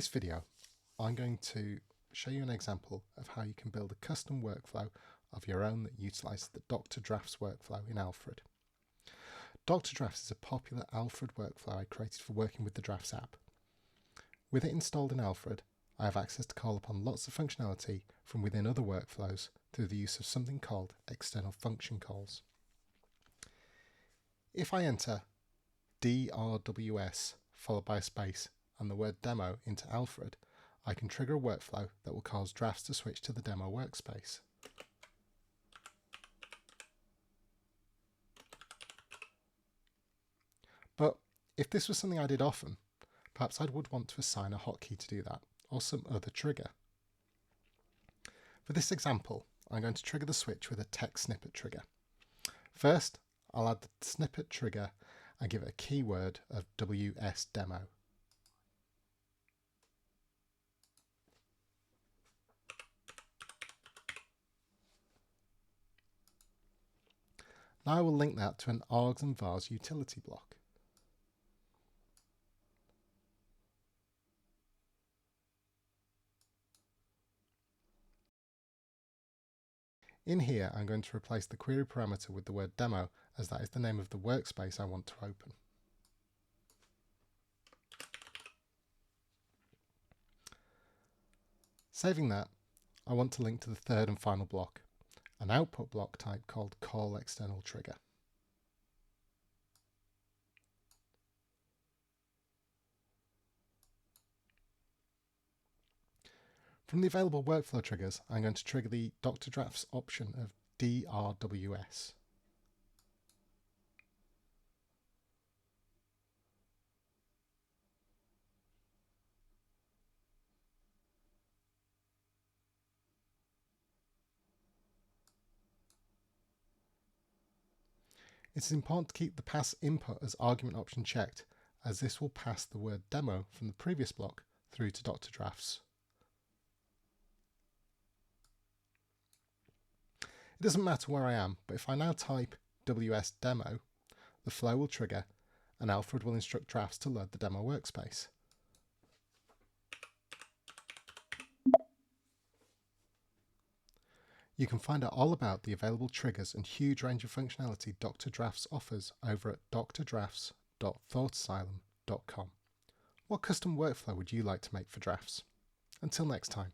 this video, I'm going to show you an example of how you can build a custom workflow of your own that utilises the Dr. Drafts workflow in Alfred. Dr. Drafts is a popular Alfred workflow I created for working with the Drafts app. With it installed in Alfred, I have access to call upon lots of functionality from within other workflows through the use of something called external function calls. If I enter DRWS followed by a space and the word demo into Alfred, I can trigger a workflow that will cause Drafts to switch to the demo workspace. But if this was something I did often, perhaps I would want to assign a hotkey to do that, or some other trigger. For this example, I'm going to trigger the switch with a text snippet trigger. First, I'll add the snippet trigger and give it a keyword of WSDemo. Now I will link that to an args and vars utility block. In here, I'm going to replace the query parameter with the word demo, as that is the name of the workspace I want to open. Saving that, I want to link to the third and final block, an output block type called callExternalTrigger. From the available workflow triggers, I'm going to trigger the Dr. Drafts option of DRWS. It is important to keep the pass input as argument option checked, as this will pass the word demo from the previous block through to Dr. Drafts. It doesn't matter where I am, but if I now type WS demo, the flow will trigger and Alfred will instruct Drafts to load the demo workspace. You can find out all about the available triggers and huge range of functionality Dr. Drafts offers over at drdrafts.thoughtasylum.com. What custom workflow would you like to make for Drafts? Until next time.